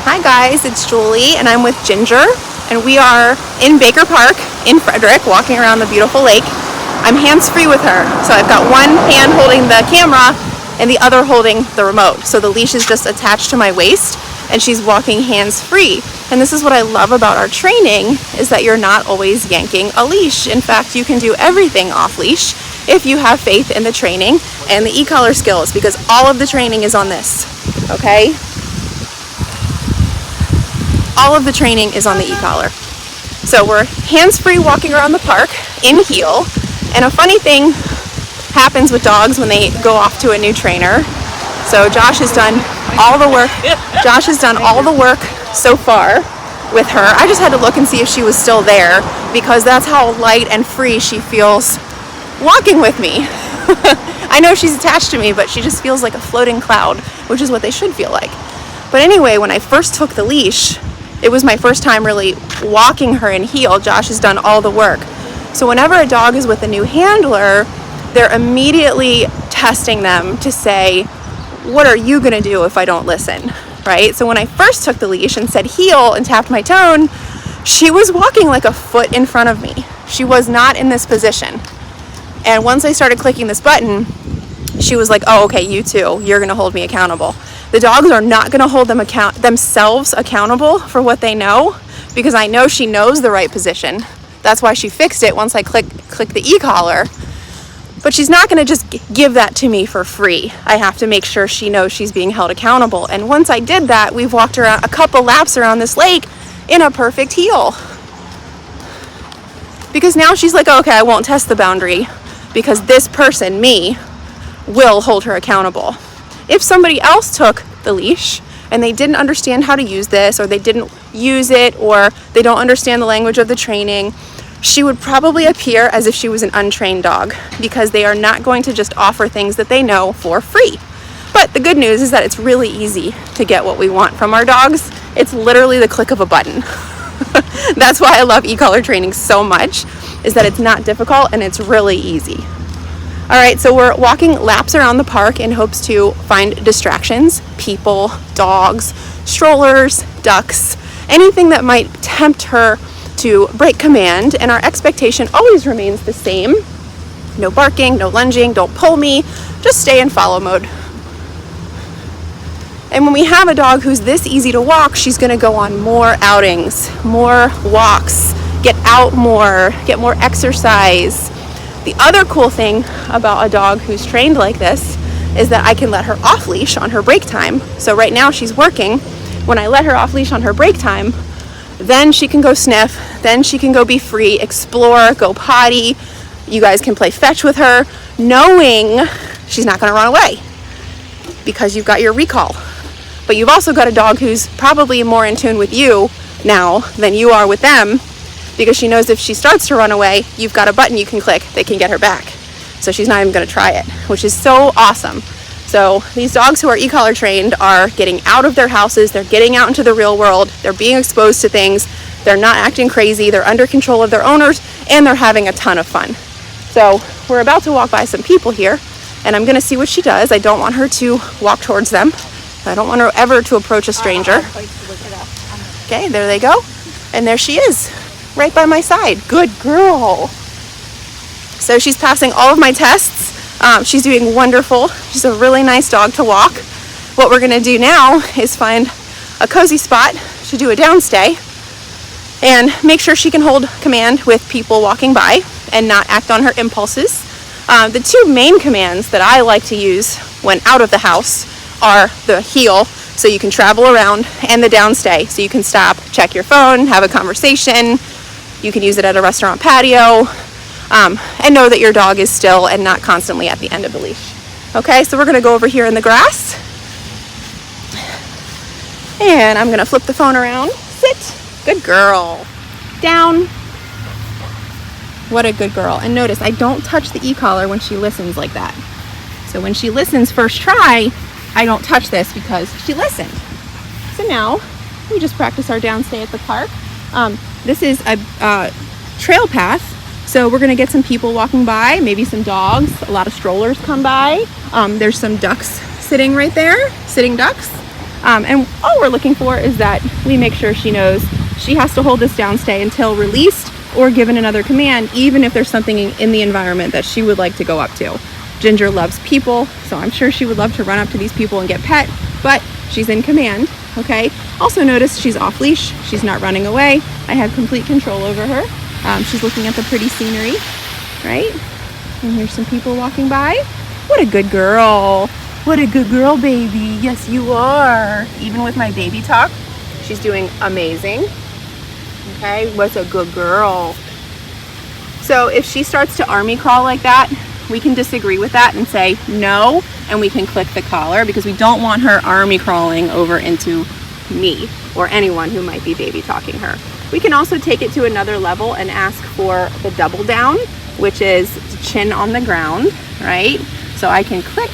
Hi guys, it's Julie and I'm with Ginger and we are in Baker Park in Frederick walking around the beautiful lake. I'm hands-free with her, so I've got one hand holding the camera and the other holding the remote. So the leash is just attached to my waist and she's walking hands-free. And this is what I love about our training, is that you're not always yanking a leash. In fact, you can do everything off leash if you have faith in the training and the e-collar skills, because all of the training is on this, okay? All of the training is on the e-collar. So we're hands-free walking around the park in heel. And a funny thing happens with dogs when they go off to a new trainer. So Josh has done all the work. Josh has done all the work so far with her. I just had to look and see if she was still there, because that's how light and free she feels walking with me. I know she's attached to me, but she just feels like a floating cloud, which is what they should feel like. But anyway, when I first took the leash, it was my first time really walking her in heel. Josh has done all the work. So whenever a dog is with a new handler, they're immediately testing them to say, what are you gonna do if I don't listen, right? So when I first took the leash and said heel and tapped my tone, she was walking like a foot in front of me. She was not in this position. And once I started clicking this button, she was like, oh, okay, you too, you're gonna hold me accountable. The dogs are not gonna hold themselves accountable for what they know, because I know she knows the right position. That's why she fixed it once I click the e-collar. But she's not gonna just give that to me for free. I have to make sure she knows she's being held accountable. And once I did that, we've walked around a couple laps around this lake in a perfect heel. Because now she's like, oh, okay, I won't test the boundary, because this person, me, will hold her accountable. If somebody else took the leash and they didn't understand how to use this, or they didn't use it, or they don't understand the language of the training, she would probably appear as if she was an untrained dog, because they are not going to just offer things that they know for free. But the good news is that it's really easy to get what we want from our dogs. It's literally the click of a button. That's why I love e-collar training so much, is that it's not difficult and it's really easy. All right, so we're walking laps around the park in hopes to find distractions, people, dogs, strollers, ducks, anything that might tempt her to break command. And our expectation always remains the same. No barking, no lunging, don't pull me, just stay in follow mode. And when we have a dog who's this easy to walk, she's gonna go on more outings, more walks, get out more, get more exercise. The other cool thing about a dog who's trained like this is that I can let her off leash on her break time. So right now she's working. When I let her off leash on her break time, then she can go sniff, then she can go be free, explore, go potty. You guys can play fetch with her, knowing she's not gonna run away, because you've got your recall. But you've also got a dog who's probably more in tune with you now than you are with them, because she knows if she starts to run away, you've got a button you can click that can get her back. So she's not even gonna try it, which is so awesome. So these dogs who are e-collar trained are getting out of their houses, they're getting out into the real world, they're being exposed to things, they're not acting crazy, they're under control of their owners, and they're having a ton of fun. So we're about to walk by some people here, and I'm gonna see what she does. I don't want her to walk towards them. I don't want her ever to approach a stranger. Okay, there they go. And there she is, right by my side. Good girl. So she's passing all of my tests. She's doing wonderful. She's a really nice dog to walk. What we're gonna do now is find a cozy spot to do a downstay and make sure she can hold command with people walking by and not act on her impulses. The two main commands that I like to use when out of the house are the heel, so you can travel around, and the downstay, so you can stop, check your phone, have a conversation. You can use it at a restaurant patio, and know that your dog is still and not constantly at the end of the leash. Okay, so we're gonna go over here in the grass, and I'm gonna flip the phone around. Sit. Good girl. Down. What a good girl. And notice I don't touch the e-collar when she listens like that. So when she listens first try, I don't touch this because she listened. So now we just practice our downstay at the park. This is a trail path. So we're gonna get some people walking by, maybe some dogs, a lot of strollers come by. There's some ducks sitting right there, sitting ducks. And all we're looking for is that we make sure she knows she has to hold this downstay until released or given another command, even if there's something in the environment that she would like to go up to. Ginger loves people, so I'm sure she would love to run up to these people and get pet, but she's in command, okay? Also notice she's off leash, she's not running away. I have complete control over her. She's looking at the pretty scenery, right? And here's some people walking by. What a good girl. What a good girl, baby. Yes, you are. Even with my baby talk, she's doing amazing. Okay, what's a good girl? So if she starts to army crawl like that, we can disagree with that and say no, and we can click the collar because we don't want her army crawling over into me or anyone who might be baby talking her. We can also take it to another level and ask for the double down, which is chin on the ground, right? So I can click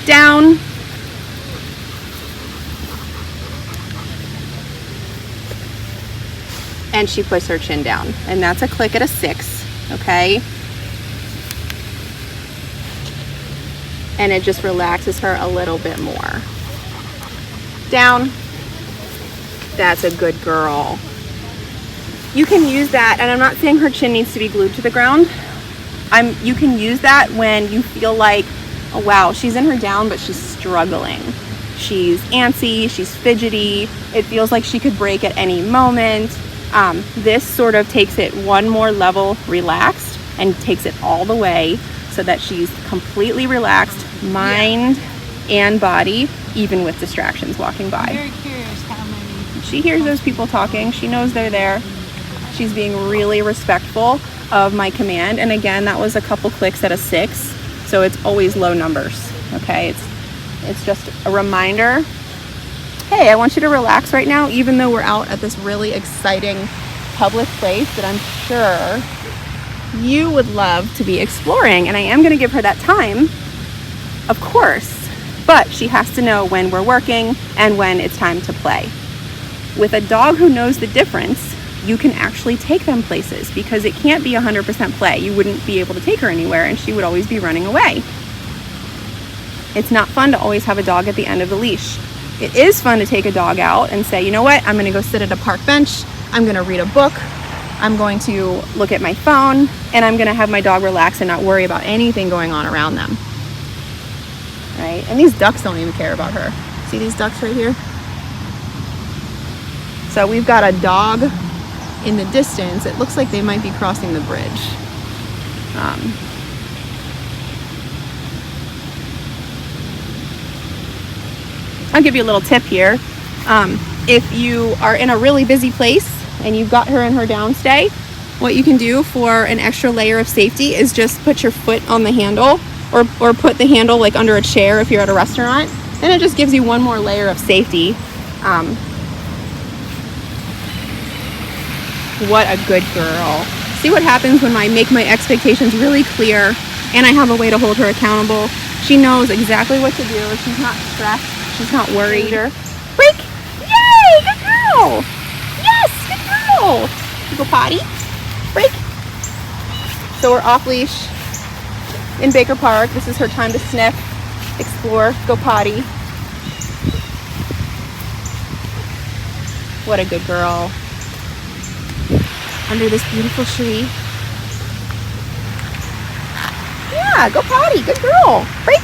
down, and she puts her chin down, and that's a click at a 6, okay? And it just relaxes her a little bit more. Down. That's a good girl. You can use that, and I'm not saying her chin needs to be glued to the ground. You can use that when you feel like, oh wow, she's in her down, but she's struggling. She's antsy, she's fidgety. It feels like she could break at any moment. This sort of takes it one more level relaxed and takes it all the way so that she's completely relaxed, mind and body, even with distractions walking by. I'm very curious how many. She hears those people talking. She knows they're there. She's being really respectful of my command. And again, that was a couple clicks at a 6. So it's always low numbers, okay? It's just a reminder. Hey, I want you to relax right now, even though we're out at this really exciting public place that I'm sure you would love to be exploring. And I am gonna give her that time, of course, but she has to know when we're working and when it's time to play. With a dog who knows the difference, you can actually take them places because it can't be 100% play. You wouldn't be able to take her anywhere and she would always be running away. It's not fun to always have a dog at the end of the leash. It is fun to take a dog out and say, you know what, I'm gonna go sit at a park bench, I'm gonna read a book, I'm going to look at my phone, and I'm gonna have my dog relax and not worry about anything going on around them. Right? And these ducks don't even care about her. See these ducks right here? So we've got a dog in the distance. It looks like they might be crossing the bridge. I'll give you a little tip here. If you are in a really busy place and you've got her in her downstay, what you can do for an extra layer of safety is just put your foot on the handle or put the handle like under a chair if you're at a restaurant, and it just gives you one more layer of safety. What a good girl. See what happens when I make my expectations really clear and I have a way to hold her accountable. She knows exactly what to do. She's not stressed. She's not worried. Break! Yay! Good girl! Yes! Good girl! You go potty? Break! So we're off leash in Baker Park. This is her time to sniff, explore, go potty. What a good girl. Under this beautiful tree. Yeah, go potty. Good girl. Break.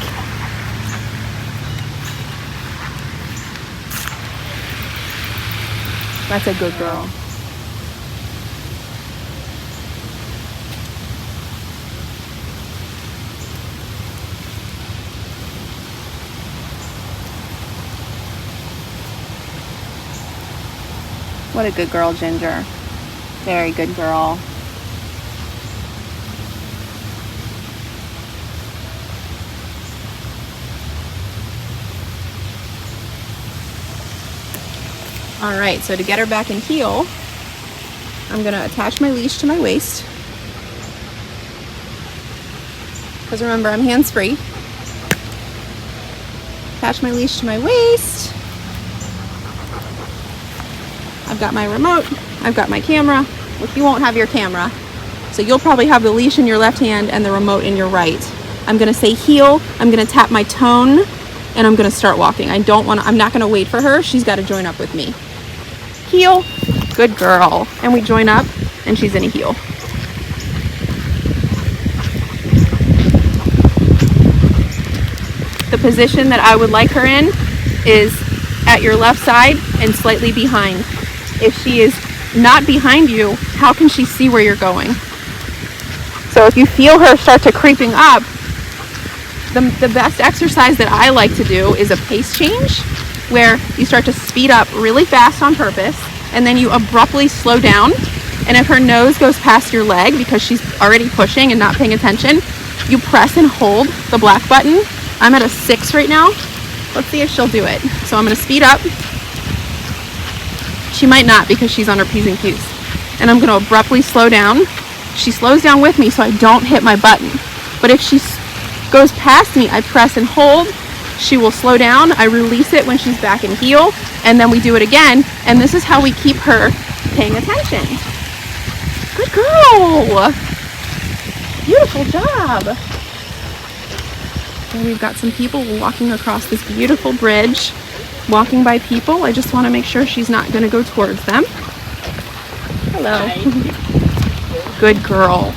That's a good girl. What a good girl, Ginger. Very good girl. All right, so to get her back in heel, I'm gonna attach my leash to my waist. Because remember, I'm hands-free. Attach my leash to my waist. I've got my remote, I've got my camera. Well, you won't have your camera, so you'll probably have the leash in your left hand and the remote in your right. I'm gonna say heel, I'm gonna tap my tone and I'm gonna start walking. I'm not gonna wait for her. She's gotta join up with me. Heel. Good girl. And we join up and she's in a heel. The position that I would like her in is at your left side and slightly behind. If she is not behind you, how can she see where you're going? So if you feel her start to creeping up, the best exercise that I like to do is a pace change, where you start to speed up really fast on purpose, and then you abruptly slow down. And if her nose goes past your leg because she's already pushing and not paying attention, you press and hold the black button. I'm at a 6 right now. Let's see if she'll do it. So I'm gonna speed up. She might not because she's on her P's and Q's. And I'm gonna abruptly slow down. She slows down with me so I don't hit my button. But if she goes past me, I press and hold. She will slow down. I release it when she's back in heel, and then we do it again. And this is how we keep her paying attention. Good girl. Beautiful job. And we've got some people walking across this beautiful bridge, walking by people. I just want to make sure she's not going to go towards them. Hello. Good girl.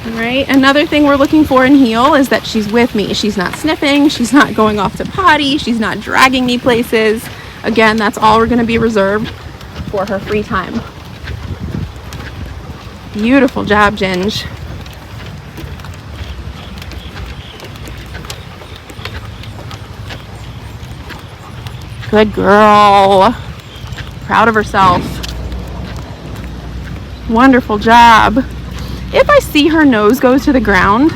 All right, another thing we're looking for in heel is that she's with me. She's not sniffing, she's not going off to potty, she's not dragging me places. Again, that's all we're going to be reserved for her free time. Beautiful job, Ginge. Good girl. Proud of herself. Wonderful job. If I see her nose go to the ground,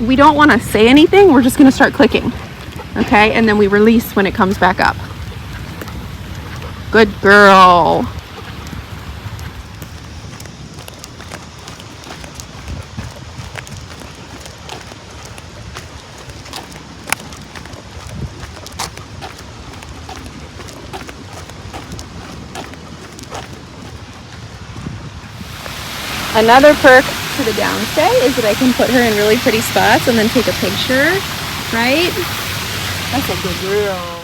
we don't want to say anything. We're just going to start clicking. Okay? And then we release when it comes back up. Good girl. Another perk to the downstay is that I can put her in really pretty spots and then take a picture, right? That's a good girl.